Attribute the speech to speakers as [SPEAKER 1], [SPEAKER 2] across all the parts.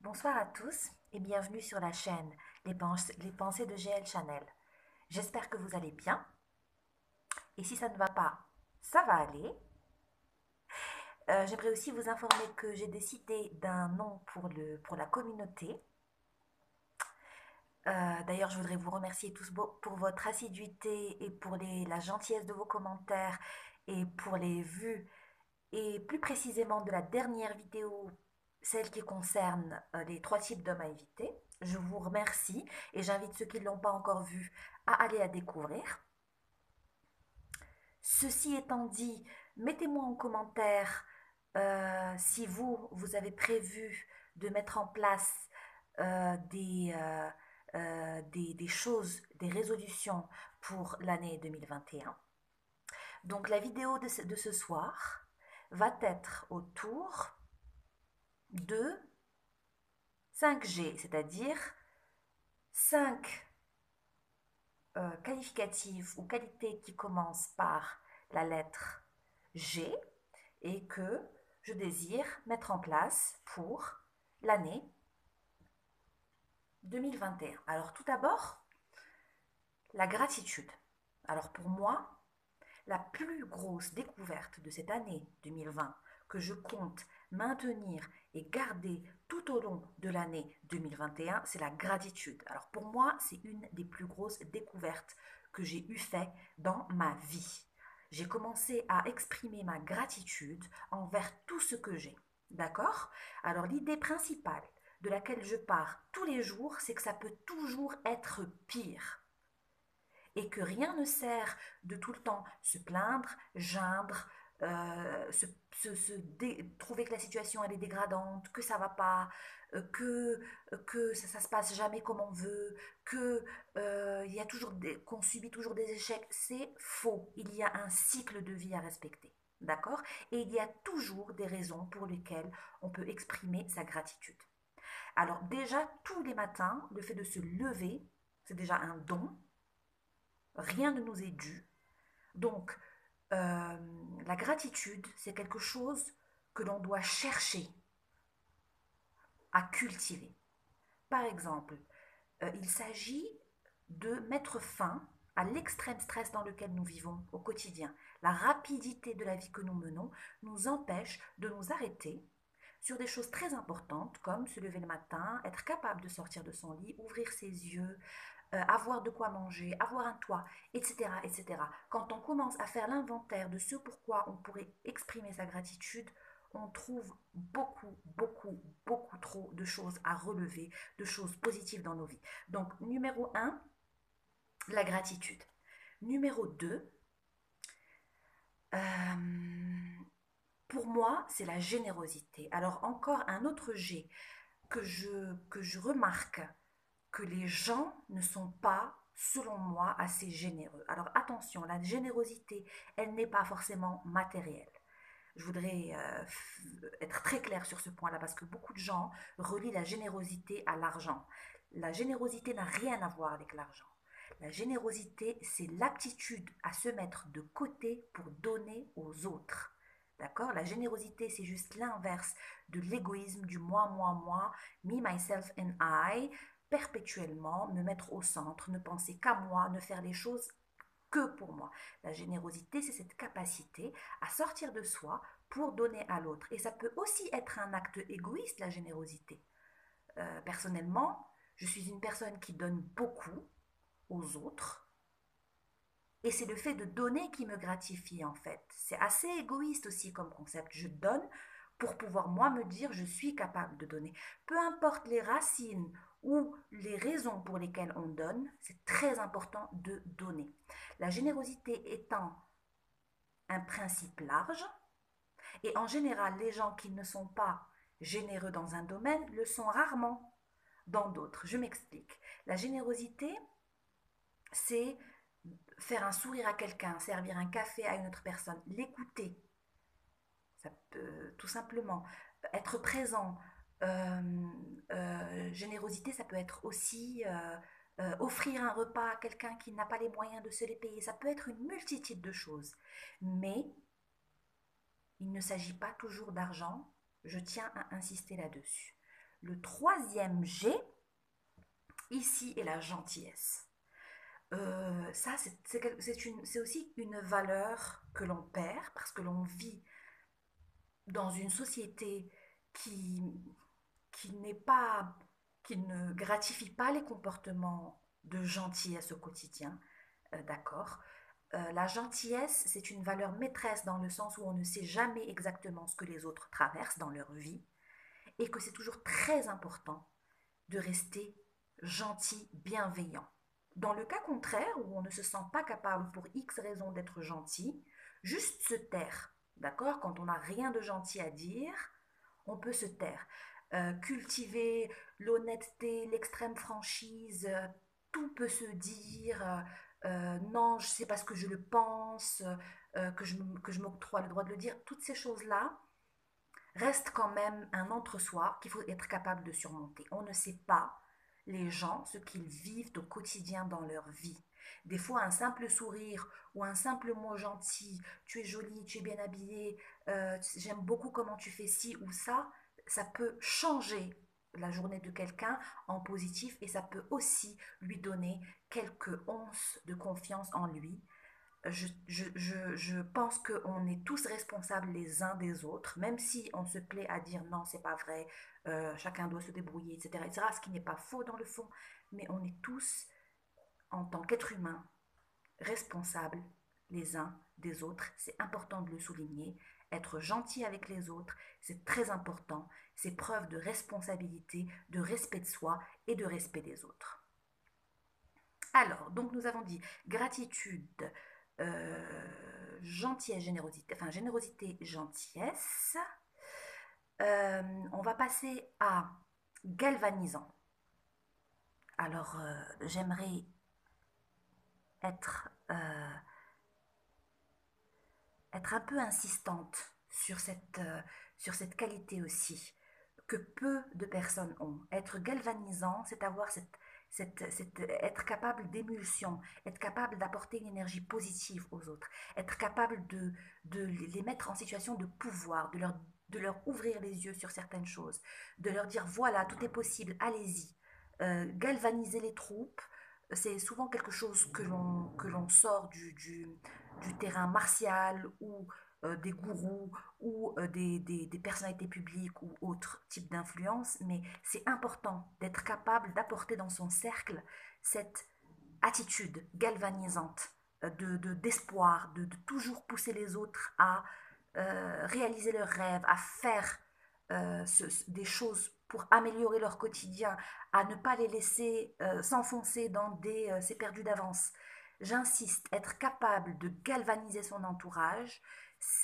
[SPEAKER 1] Bonsoir à tous et bienvenue sur la chaîne Les pensées de GL Chanel. J'espère que vous allez bien et si ça ne va pas, ça va aller. J'aimerais aussi vous informer que j'ai décidé d'un nom pour la communauté. D'ailleurs, je voudrais vous remercier tous pour votre assiduité et pour la gentillesse de vos commentaires et pour les vues et plus précisément de la dernière vidéo, celle qui concerne les 3 types d'hommes à éviter. Je vous remercie et j'invite ceux qui ne l'ont pas encore vue à aller la découvrir. Ceci étant dit, mettez-moi en commentaire si vous avez prévu de mettre en place des choses, des résolutions pour l'année 2021. Donc la vidéo de ce soir va être autour de 5G, c'est-à-dire 5 qualificatifs ou qualités qui commencent par la lettre G et que je désire mettre en place pour l'année 2021. Alors tout d'abord, la gratitude. Alors pour moi, la plus grosse découverte de cette année 2020 que je compte maintenir et garder tout au long de l'année 2021, c'est la gratitude. Alors pour moi, c'est une des plus grosses découvertes que j'ai eu fait dans ma vie. J'ai commencé à exprimer ma gratitude envers tout ce que j'ai. D'accord? Alors l'idée principale de laquelle je pars tous les jours, c'est que ça peut toujours être pire et que rien ne sert de tout le temps se plaindre, geindre, trouver que la situation elle est dégradante, que ça va pas, que ça se passe jamais comme on veut, que y a toujours qu'on subit toujours des échecs. C'est faux. Il y a un cycle de vie à respecter. D'accord? Et il y a toujours des raisons pour lesquelles on peut exprimer sa gratitude. Alors déjà, tous les matins, le fait de se lever, c'est déjà un don. Rien ne nous est dû. Donc, la gratitude, c'est quelque chose que l'on doit chercher à cultiver. Par exemple, il s'agit de mettre fin à l'extrême stress dans lequel nous vivons au quotidien. La rapidité de la vie que nous menons nous empêche de nous arrêter sur des choses très importantes comme se lever le matin, être capable de sortir de son lit, ouvrir ses yeux, avoir de quoi manger, avoir un toit, etc., etc. Quand on commence à faire l'inventaire de ce pourquoi on pourrait exprimer sa gratitude, on trouve beaucoup, beaucoup, beaucoup trop de choses à relever, de choses positives dans nos vies. Donc, numéro 1, la gratitude. Numéro 2, pour moi, c'est la générosité. Alors, encore un autre G que je remarque que les gens ne sont pas, selon moi, assez généreux. Alors attention, la générosité, elle n'est pas forcément matérielle. Je voudrais être très claire sur ce point-là parce que beaucoup de gens relient la générosité à l'argent. La générosité n'a rien à voir avec l'argent. La générosité, c'est l'aptitude à se mettre de côté pour donner aux autres. D'accord? La générosité, c'est juste l'inverse de l'égoïsme, du moi, moi, moi, me, myself and I, perpétuellement me mettre au centre, ne penser qu'à moi, ne faire les choses que pour moi. La générosité, c'est cette capacité à sortir de soi pour donner à l'autre. Et ça peut aussi être un acte égoïste, la générosité. Personnellement, je suis une personne qui donne beaucoup aux autres. Et c'est le fait de donner qui me gratifie en fait. C'est assez égoïste aussi comme concept. Je donne pour pouvoir moi me dire je suis capable de donner. Peu importe les racines ou les raisons pour lesquelles on donne, c'est très important de donner. La générosité étant un principe large, et en général les gens qui ne sont pas généreux dans un domaine le sont rarement dans d'autres. Je m'explique. La générosité, c'est faire un sourire à quelqu'un, servir un café à une autre personne, l'écouter, ça peut tout simplement être présent. Générosité, ça peut être aussi offrir un repas à quelqu'un qui n'a pas les moyens de se les payer. Ça peut être une multitude de choses. Mais il ne s'agit pas toujours d'argent. Je tiens à insister là-dessus. Le troisième G, ici, est la gentillesse. Ça, c'est aussi une valeur que l'on perd parce que l'on vit dans une société qui, qui n'est pas, qui ne gratifie pas les comportements de gentillesse au quotidien, d'accord. La gentillesse, c'est une valeur maîtresse dans le sens où on ne sait jamais exactement ce que les autres traversent dans leur vie et que c'est toujours très important de rester gentil, bienveillant. Dans le cas contraire, où on ne se sent pas capable pour X raisons d'être gentil, juste se taire, d'accord. Quand on n'a rien de gentil à dire, on peut se taire. Cultiver l'honnêteté, l'extrême franchise, tout peut se dire. Non, c'est parce que je le pense, que je m'octroie le droit de le dire. Toutes ces choses-là restent quand même un entre-soi qu'il faut être capable de surmonter. On ne sait pas les gens, ce qu'ils vivent au quotidien dans leur vie. Des fois, un simple sourire ou un simple mot gentil, tu es jolie, tu es bien habillée, j'aime beaucoup comment tu fais ci ou ça peut changer la journée de quelqu'un en positif et ça peut aussi lui donner quelques onces de confiance en lui. Je pense qu'on est tous responsables les uns des autres, même si on se plaît à dire non, c'est pas vrai, chacun doit se débrouiller, etc., etc., ce qui n'est pas faux dans le fond, mais on est tous, en tant qu'êtres humains, responsables les uns des autres. C'est important de le souligner. Être gentil avec les autres, c'est très important. C'est preuve de responsabilité, de respect de soi et de respect des autres. Alors, donc nous avons dit gratitude, gentillesse, générosité, enfin générosité, gentillesse. On va passer à galvanisant. Alors, j'aimerais être, être un peu insistante sur cette qualité aussi, que peu de personnes ont. Être galvanisant, c'est avoir être capable d'émulsion, être capable d'apporter une énergie positive aux autres, être capable de les mettre en situation de pouvoir, de leur ouvrir les yeux sur certaines choses, de leur dire voilà, tout est possible, allez-y. Galvaniser les troupes, c'est souvent quelque chose que l'on sort du terrain martial ou des gourous ou des personnalités publiques ou autres types d'influence, mais c'est important d'être capable d'apporter dans son cercle cette attitude galvanisante d'espoir, de toujours pousser les autres à réaliser leurs rêves, à faire des choses pour améliorer leur quotidien, à ne pas les laisser s'enfoncer dans des c'est perdu d'avance. J'insiste, être capable de galvaniser son entourage,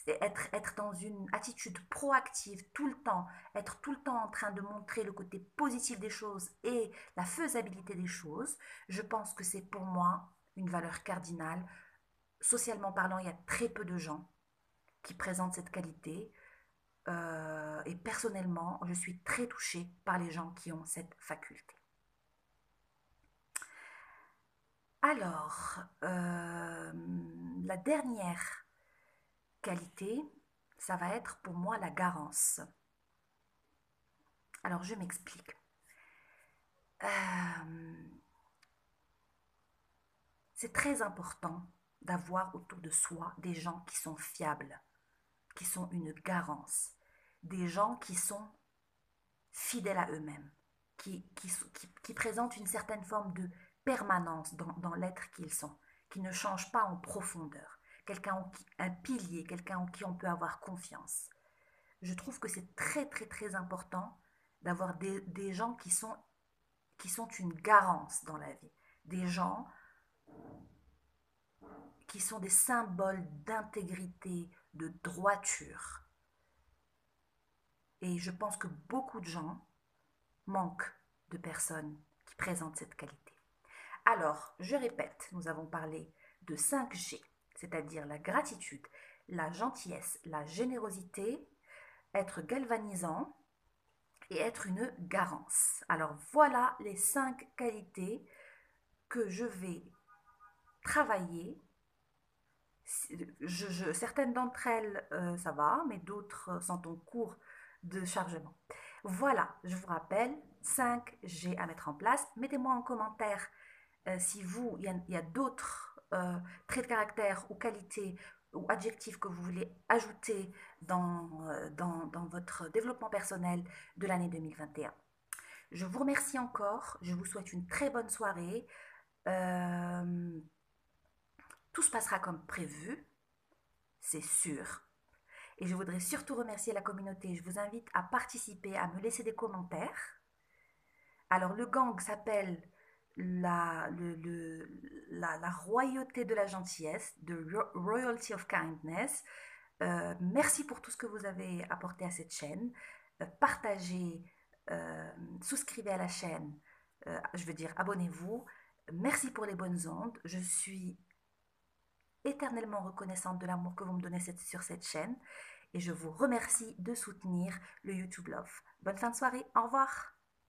[SPEAKER 1] être dans une attitude proactive tout le temps, être tout le temps en train de montrer le côté positif des choses et la faisabilité des choses, je pense que c'est pour moi une valeur cardinale. Socialement parlant, il y a très peu de gens qui présentent cette qualité. Et personnellement, je suis très touchée par les gens qui ont cette faculté. Alors, la dernière qualité, ça va être pour moi la garance. Alors, je m'explique. C'est très important d'avoir autour de soi des gens qui sont fiables, qui sont une garance, des gens qui sont fidèles à eux-mêmes, qui présentent une certaine forme de permanence dans l'être qu'ils sont, qui ne changent pas en profondeur, un pilier, quelqu'un en qui on peut avoir confiance. Je trouve que c'est très très très important d'avoir des gens qui sont une garance dans la vie, des gens qui sont des symboles d'intégrité, de droiture. Et je pense que beaucoup de gens manquent de personnes qui présentent cette qualité. Alors, je répète, nous avons parlé de 5 G, c'est-à-dire la gratitude, la gentillesse, la générosité, être galvanisant et être une garance. Alors voilà les 5 qualités que je vais travailler. Certaines d'entre elles, ça va, mais d'autres sont en cours de chargement. Voilà, je vous rappelle, 5 G à mettre en place. Mettez-moi en commentaire si vous, il y a d'autres traits de caractère ou qualités ou adjectifs que vous voulez ajouter dans votre développement personnel de l'année 2021. Je vous remercie encore, je vous souhaite une très bonne soirée. Euh, tout se passera comme prévu, c'est sûr. Et je voudrais surtout remercier la communauté. Je vous invite à participer, à me laisser des commentaires. Alors, le gang s'appelle la royauté de la gentillesse, The Royalty of Kindness. Merci pour tout ce que vous avez apporté à cette chaîne. Partagez, euh, souscrivez à la chaîne, je veux dire abonnez-vous. Merci pour les bonnes ondes. Je suis éternellement reconnaissante de l'amour que vous me donnez sur cette chaîne et je vous remercie de soutenir le YouTube Love. Bonne fin de soirée, au revoir.